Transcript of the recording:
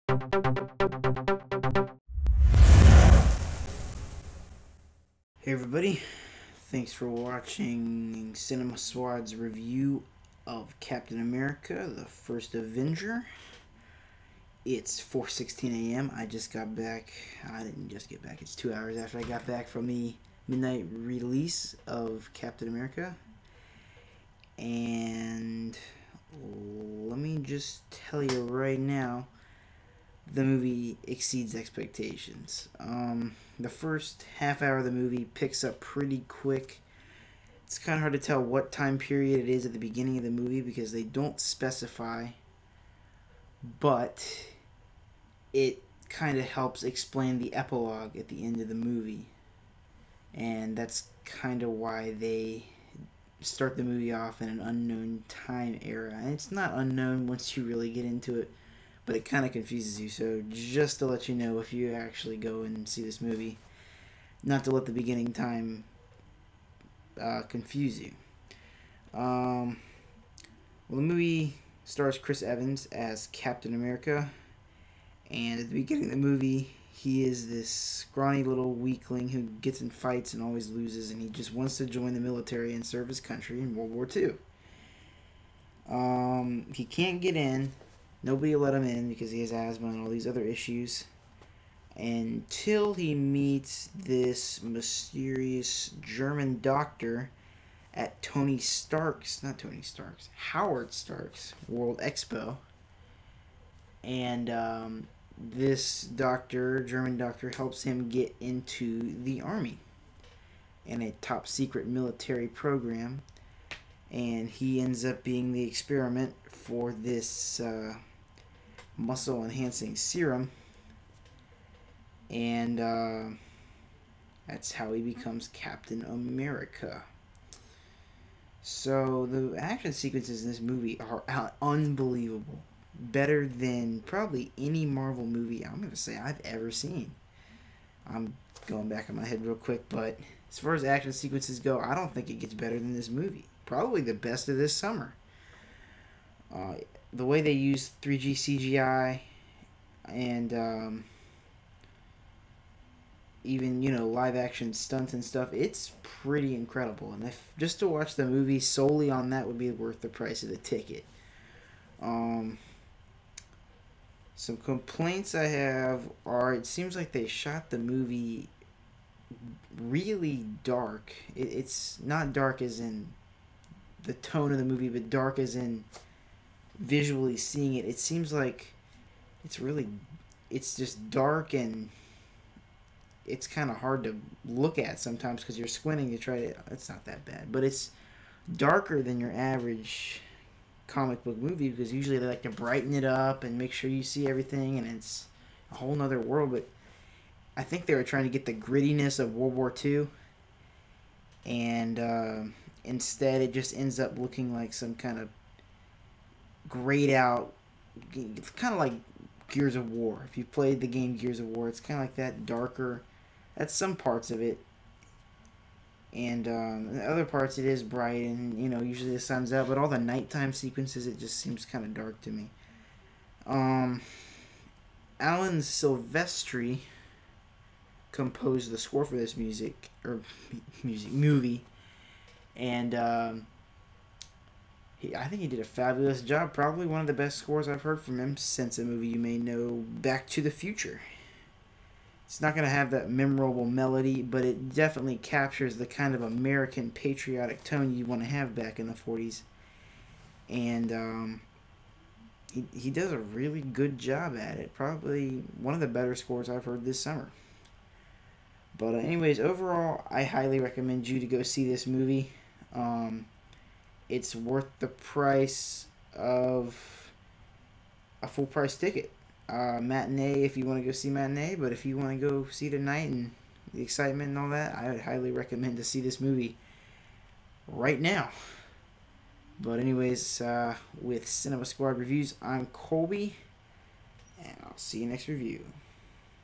Hey everybody, thanks for watching Cinema Swad's review of Captain America, the first Avenger. It's 4:16 a.m. I just got back. I didn't just get back. It's 2 hours after I got back from the midnight release of Captain America. And let me just tell you right now, the movie exceeds expectations. The first half hour of the movie picks up pretty quick. It's kind of hard to tell what time period it is at the beginning of the movie because they don't specify, but it kind of helps explain the epilogue at the end of the movie. And that's kind of why they start the movie off in an unknown time era. And it's not unknown once you really get into it, but it kind of confuses you. So just to let you know, if you actually go and see this movie, not to let the beginning time confuse you. Well, the movie stars Chris Evans as Captain America, and at the beginning of the movie, he is this scrawny little weakling who gets in fights and always loses, and he just wants to join the military and serve his country in World War II. He can't get in. Nobody will let him in because he has asthma and all these other issues. Until he meets this mysterious German doctor at Howard Stark's World Expo. And this doctor, German doctor, helps him get into the army in a top secret military program. And he ends up being the experiment for this muscle enhancing serum. And that's how he becomes Captain America. So the action sequences in this movie are unbelievable. Better than probably any Marvel movie I'm going to say I've ever seen. I'm going back in my head real quick, but as far as action sequences go, I don't think it gets better than this movie. Probably the best of this summer. The way they use 3D CGI and even live action stunts and stuff, it's pretty incredible. And if just to watch the movie solely on that would be worth the price of the ticket. Some complaints I have are it seems like they shot the movie really dark. It's not dark as in the tone of the movie, but dark as in visually seeing it. It seems like it's just dark, and it's kind of hard to look at sometimes because you're squinting to try to. It's not that bad, but it's darker than your average comic book movie because usually they like to brighten it up and make sure you see everything, and it's a whole nother world. But I think they were trying to get the grittiness of World War II, and instead it just ends up looking like some kind of grayed out, kind of like Gears of War. If you played the game Gears of War, it's kind of like that, darker. That's some parts of it. And in other parts, it is bright, and usually the sun's out. But all the nighttime sequences, it just seems kind of dark to me. Alan Silvestri composed the score for this movie, and I think he did a fabulous job. Probably one of the best scores I've heard from him since a movie you may know, Back to the Future. It's not going to have that memorable melody, but it definitely captures the kind of American patriotic tone you want to have back in the 40s. And he does a really good job at it. Probably one of the better scores I've heard this summer. But anyways, overall, I highly recommend you to go see this movie. It's worth the price of a full price ticket. Matinee if you want to go see matinee, but if you want to go see tonight and the excitement and all that, I would highly recommend to see this movie right now. But anyways, with Cinema Squad Reviews, I'm Colby, and I'll see you next review.